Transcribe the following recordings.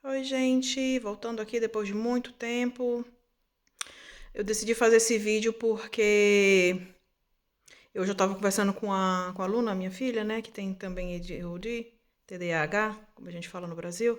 Oi, gente, voltando aqui depois de muito tempo. Eu decidi fazer esse vídeo porque eu já estava conversando com a Luna, minha filha, né, que tem também ADHD, TDAH, como a gente fala no Brasil.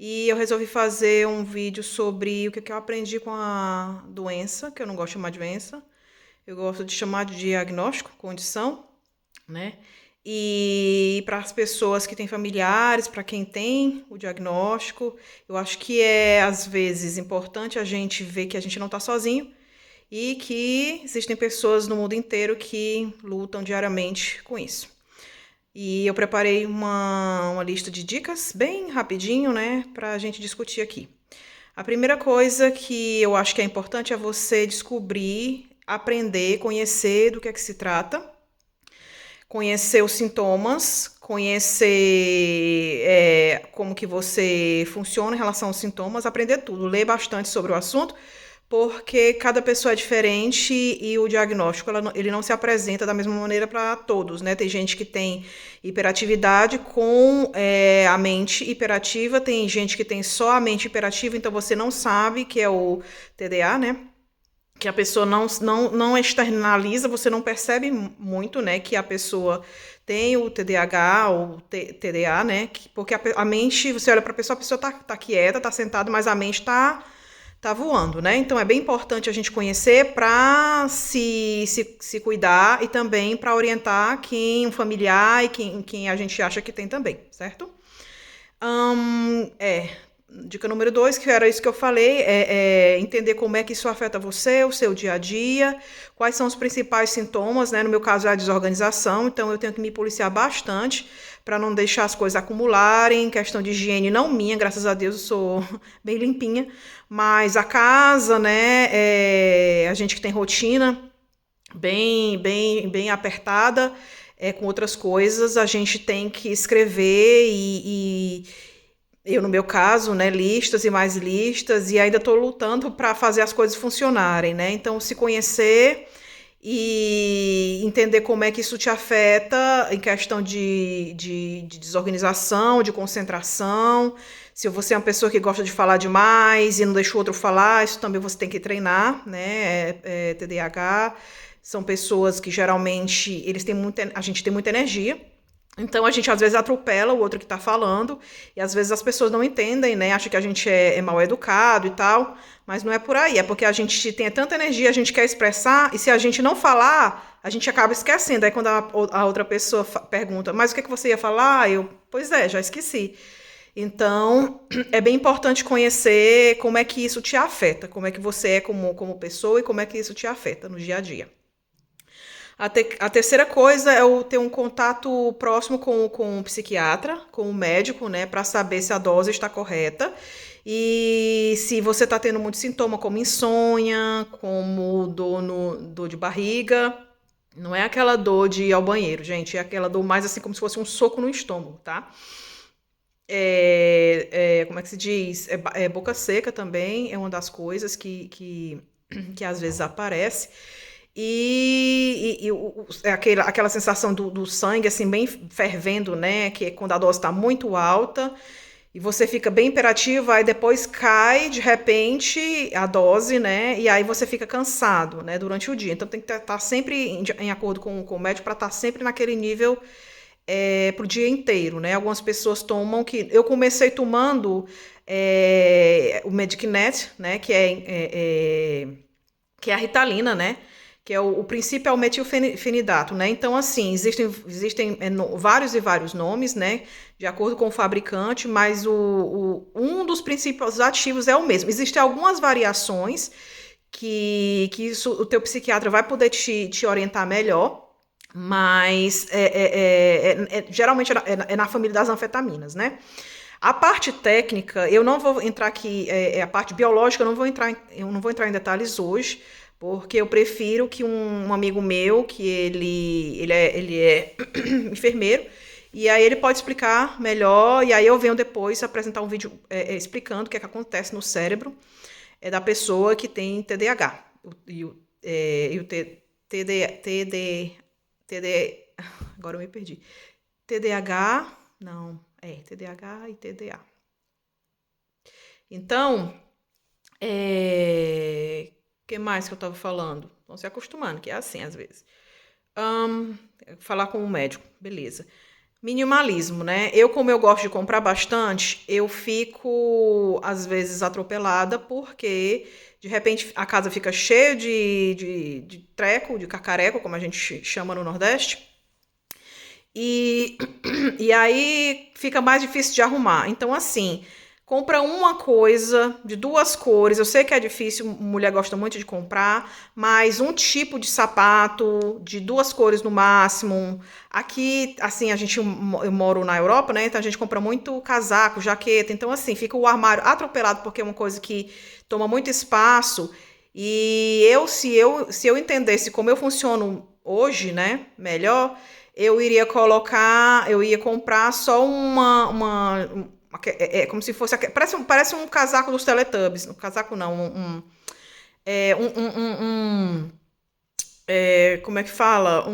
E eu resolvi fazer um vídeo sobre o que eu aprendi com a doença, que eu não gosto de chamar de doença, eu gosto de chamar de diagnóstico, condição, né? E para as pessoas que têm familiares, para quem tem o diagnóstico, eu acho que é às vezes importante a gente ver que a gente não está sozinho e que existem pessoas no mundo inteiro que lutam diariamente com isso. E eu preparei uma lista de dicas bem rapidinho, né, para a gente discutir aqui. A primeira coisa que eu acho que é importante é você descobrir, aprender, conhecer do que se trata, conhecer os sintomas, conhecer como que você funciona em relação aos sintomas, aprender tudo, ler bastante sobre o assunto, porque cada pessoa é diferente e o diagnóstico ele não se apresenta da mesma maneira para todos, né? Tem gente que tem hiperatividade com a mente hiperativa, tem gente que tem só a mente hiperativa, então você não sabe que é o TDA, né? Que a pessoa não externaliza, você não percebe muito, né, que a pessoa tem o TDAH ou TDA, né, porque a mente, você olha para a pessoa tá quieta, tá sentada, mas a mente tá voando, né, então é bem importante a gente conhecer para se cuidar e também para orientar um familiar e quem a gente acha que tem também, certo? É. Dica número 2, que era isso que eu falei, é entender como é que isso afeta você, o seu dia a dia, quais são os principais sintomas, né? No meu caso é a desorganização, então eu tenho que me policiar bastante para não deixar as coisas acumularem, questão de higiene não minha, graças a Deus eu sou bem limpinha, mas a casa, né? A gente que tem rotina bem apertada, com outras coisas, a gente tem que escrever eu, no meu caso, né, listas e mais listas, e ainda estou lutando para fazer as coisas funcionarem, né? Então, se conhecer e entender como é que isso te afeta em questão de desorganização, de concentração. Se você é uma pessoa que gosta de falar demais e não deixa o outro falar, isso também você tem que treinar, né? TDAH. São pessoas que geralmente a gente tem muita energia. Então a gente às vezes atropela o outro que está falando, e às vezes as pessoas não entendem, né? Acham que a gente é mal educado e tal, mas não é por aí, é porque a gente tem tanta energia, a gente quer expressar, e se a gente não falar, a gente acaba esquecendo. Aí quando a outra pessoa pergunta, mas o que você ia falar? Pois é, já esqueci. Então, é bem importante conhecer como é que isso te afeta, como é que você é como pessoa e como é que isso te afeta no dia a dia. A terceira coisa é o ter um contato próximo com o psiquiatra, com o médico, né, para saber se a dose está correta e se você está tendo muito sintoma como insônia, como dor de barriga. Não é aquela dor de ir ao banheiro, gente, é aquela dor mais assim como se fosse um soco no estômago, tá? Como é que se diz? Boca seca também é uma das coisas que às vezes aparece. Aquela sensação do sangue assim bem fervendo, né? Que é quando a dose está muito alta e você fica bem imperativa, aí depois cai de repente a dose, né? E aí você fica cansado, né? Durante o dia. Então tem que estar sempre em acordo com o médico para estar sempre naquele nível pro dia inteiro, né? Algumas pessoas tomam que eu comecei tomando o Medicnet, né? Que é a Ritalina, né? Que é o princípio é o metilfenidato, né? Então, assim, existem vários e vários nomes, né? De acordo com o fabricante, mas um dos princípios ativos é o mesmo. Existem algumas variações que isso, o teu psiquiatra vai poder te orientar melhor, mas geralmente é na família das anfetaminas, né? A parte técnica, eu não vou entrar aqui, a parte biológica, eu não vou entrar em detalhes hoje, porque eu prefiro que um amigo meu, que ele é enfermeiro, e aí ele pode explicar melhor, e aí eu venho depois apresentar um vídeo explicando o que é que acontece no cérebro da pessoa que tem TDAH. E o TD, agora eu me perdi. TDAH, não, TDAH e TDA. Então, que mais que eu tava falando? Vão se acostumando, que é assim às vezes. Ahn, falar com o médico, beleza. Minimalismo, né? Como eu gosto de comprar bastante, eu fico, às vezes, atropelada, porque de repente a casa fica cheia de treco, de cacareco, como a gente chama no Nordeste, e, e aí fica mais difícil de arrumar. Então, assim, compra uma coisa de duas cores. Eu sei que é difícil, mulher gosta muito de comprar, mas um tipo de sapato de duas cores no máximo. Aqui, assim, eu moro na Europa, né? Então a gente compra muito casaco, jaqueta. Então, assim, fica o armário atropelado porque é uma coisa que toma muito espaço. Se eu entendesse como eu funciono hoje, né, melhor, eu ia comprar só como se fosse, parece um casaco dos Teletubbies, um casaco não, é, um, um, um, um- como é que fala?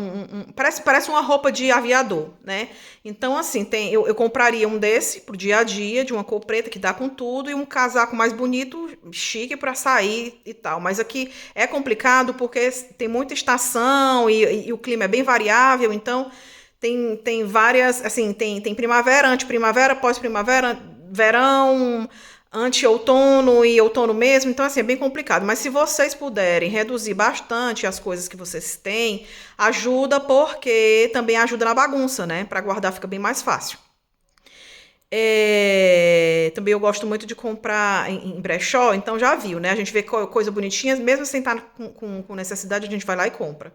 Parece uma roupa de aviador, né? Então, assim, eu compraria um desse pro dia a dia, de uma cor preta que dá com tudo, e um casaco mais bonito, chique para sair e tal. Mas aqui é complicado porque tem muita estação e o clima é bem variável, então tem várias, assim, tem primavera, anteprimavera, pós-primavera, verão, ante-outono e outono mesmo, então assim, é bem complicado. Mas se vocês puderem reduzir bastante as coisas que vocês têm, ajuda porque também ajuda na bagunça, né? Para guardar fica bem mais fácil. Também eu gosto muito de comprar em brechó, então já viu, né? A gente vê coisa bonitinha, mesmo sem estar com necessidade, a gente vai lá e compra.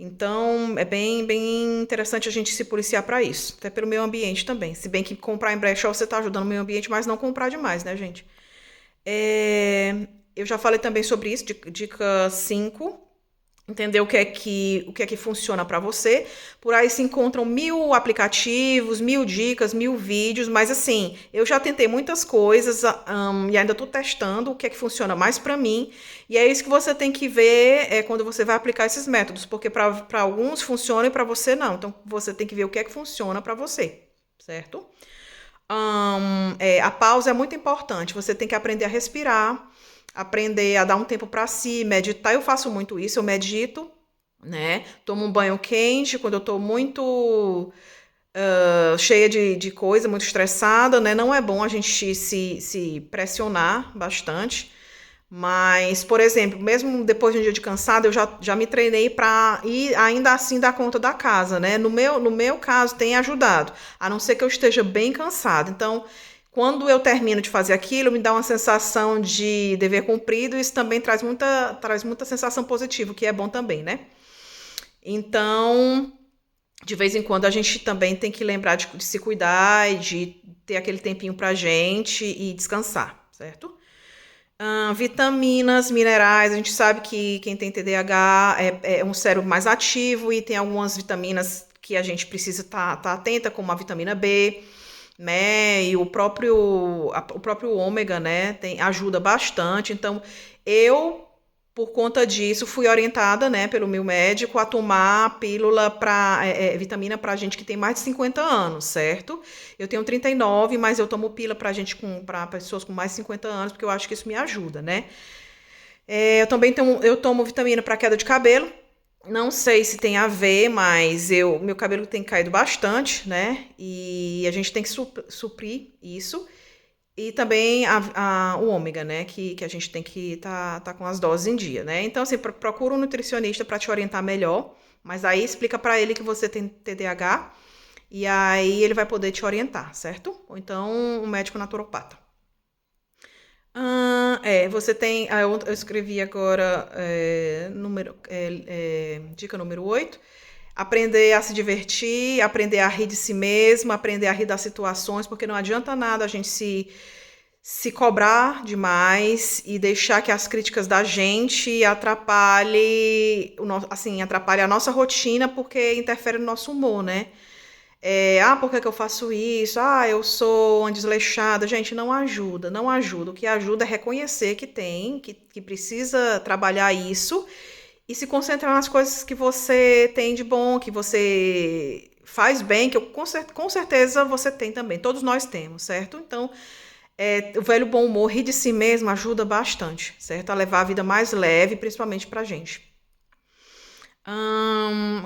Então, é bem interessante a gente se policiar para isso, até pelo meio ambiente também. Se bem que comprar em brechó você está ajudando o meio ambiente, mas não comprar demais, né, gente? É, eu já falei também sobre isso, dica 5, entender o que é que funciona para você. Por aí se encontram 1000 aplicativos, 1000 dicas, 1000 vídeos, mas assim, eu já tentei muitas coisas e ainda estou testando o que é que funciona mais para mim. E é isso que você tem que ver quando você vai aplicar esses métodos, porque para alguns funciona e para você não. Então você tem que ver o que é que funciona para você, certo? A pausa é muito importante. Você tem que aprender a respirar, aprender a dar um tempo para si, meditar. Eu faço muito isso, eu medito, né? Tomo um banho quente quando eu tô muito cheia de coisa, muito estressada, né? Não é bom a gente se pressionar bastante. Mas, por exemplo, mesmo depois de um dia de cansado, eu já me treinei para ir ainda assim dar conta da casa, né? No meu caso, tem ajudado, a não ser que eu esteja bem cansada. Então, quando eu termino de fazer aquilo, me dá uma sensação de dever cumprido, e isso também traz muita sensação positiva, o que é bom também, né? Então, de vez em quando, a gente também tem que lembrar de se cuidar e de ter aquele tempinho pra gente e descansar, certo? Vitaminas, minerais, a gente sabe que quem tem TDAH é um cérebro mais ativo e tem algumas vitaminas que a gente precisa estar atenta, como a vitamina B, né? E o próprio ômega, né? Ajuda bastante. Então, eu, por conta disso, fui orientada, né, pelo meu médico a tomar pílula para vitamina para gente que tem mais de 50 anos, certo? Eu tenho 39, mas eu tomo pílula para pessoas com mais de 50 anos, porque eu acho que isso me ajuda, né? Eu tomo vitamina para queda de cabelo. Não sei se tem a ver, mas meu cabelo tem caído bastante, né? E a gente tem que suprir isso. E também o ômega, né? Que a gente tem que tá com as doses em dia, né? Então, assim, procura um nutricionista para te orientar melhor. Mas aí explica para ele que você tem TDAH e aí ele vai poder te orientar, certo? Ou então um médico naturopata. Você tem. Eu escrevi agora dica número 8. Aprender a se divertir, aprender a rir de si mesmo, aprender a rir das situações, porque não adianta nada a gente se cobrar demais e deixar que as críticas da gente atrapalhe a nossa rotina, porque interfere no nosso humor, né? Por que que eu faço isso? Eu sou uma desleixada. Gente, não ajuda, não ajuda. O que ajuda é reconhecer que precisa trabalhar isso e se concentrar nas coisas que você tem de bom, que você faz bem, que com certeza você tem também. Todos nós temos, certo? Então, O velho bom humor, rir de si mesmo, ajuda bastante, certo? A levar a vida mais leve, principalmente pra gente.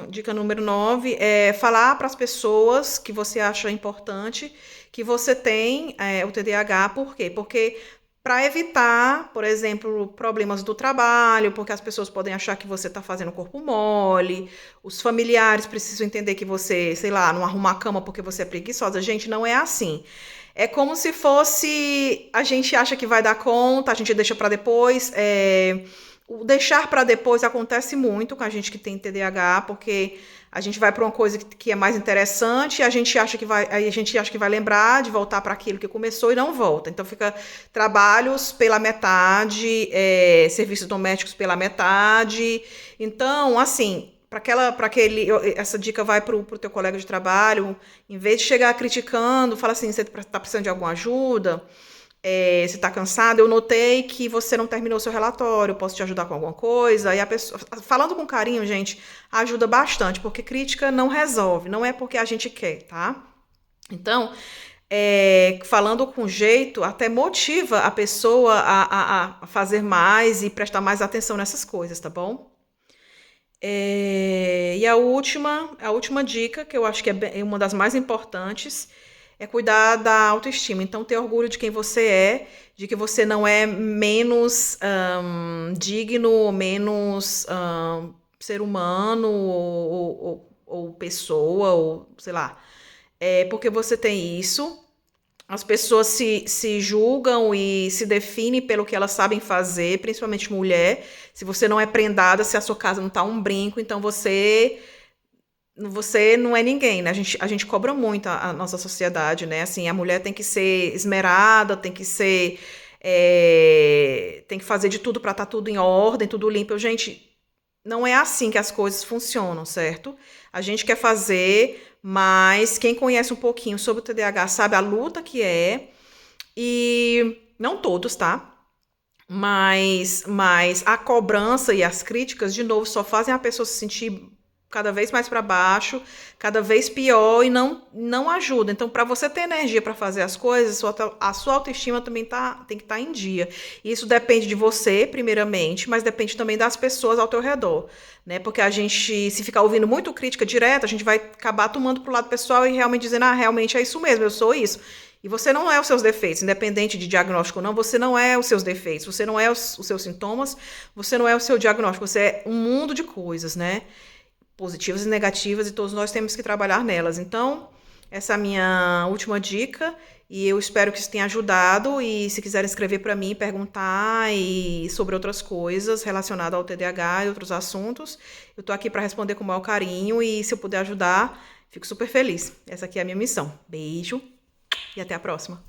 Dica número 9 é falar para as pessoas que você acha importante que você tem o TDAH. Por quê? Porque para evitar, por exemplo, problemas do trabalho, porque as pessoas podem achar que você está fazendo corpo mole, os familiares precisam entender que você, sei lá, não arruma a cama porque você é preguiçosa. Gente, não é assim. É como se fosse, a gente acha que vai dar conta, a gente deixa para depois. O deixar para depois acontece muito com a gente que tem TDAH, porque a gente vai para uma coisa que é mais interessante, e a gente acha que vai lembrar de voltar para aquilo que começou e não volta. Então fica trabalhos pela metade, serviços domésticos pela metade. Então, assim, essa dica vai para o teu colega de trabalho, em vez de chegar criticando, fala assim, você está precisando de alguma ajuda? Você está cansado? Eu notei que você não terminou seu relatório, posso te ajudar com alguma coisa? E a pessoa, falando com carinho, gente, ajuda bastante, porque crítica não resolve, não é porque a gente quer, tá? Então, falando com jeito, até motiva a pessoa a fazer mais e prestar mais atenção nessas coisas, tá bom? E a última dica, que eu acho que é uma das mais importantes, é cuidar da autoestima. Então, ter orgulho de quem você é, de que você não é menos digno, menos ser humano ou pessoa, ou sei lá. Porque você tem isso. As pessoas se julgam e se definem pelo que elas sabem fazer, principalmente mulher. Se você não é prendada, se a sua casa não tá um brinco, então você não é ninguém, né? A gente cobra muito a nossa sociedade, né? Assim, a mulher tem que ser esmerada, tem que fazer de tudo para estar tudo em ordem, tudo limpo. Gente, não é assim que as coisas funcionam, certo? A gente quer fazer, mas quem conhece um pouquinho sobre o TDAH sabe a luta que é, e não todos, tá? Mas a cobrança e as críticas, de novo, só fazem a pessoa se sentir cada vez mais para baixo, cada vez pior, e não ajuda. Então, para você ter energia para fazer as coisas, a sua autoestima também tem que estar em dia. Isso depende de você, primeiramente, mas depende também das pessoas ao teu redor, né? Porque a gente, se ficar ouvindo muito crítica direta, a gente vai acabar tomando pro lado pessoal e realmente dizendo, realmente é isso mesmo, eu sou isso. E você não é os seus defeitos, independente de diagnóstico ou não, você não é os seus defeitos, você não é os seus sintomas, você não é o seu diagnóstico, você é um mundo de coisas, né? Positivas e negativas, e todos nós temos que trabalhar nelas. Então, essa é a minha última dica, e eu espero que isso tenha ajudado. E se quiserem escrever para mim, perguntar sobre outras coisas relacionadas ao TDAH e outros assuntos, eu estou aqui para responder com o maior carinho, e se eu puder ajudar, fico super feliz. Essa aqui é a minha missão. Beijo e até a próxima.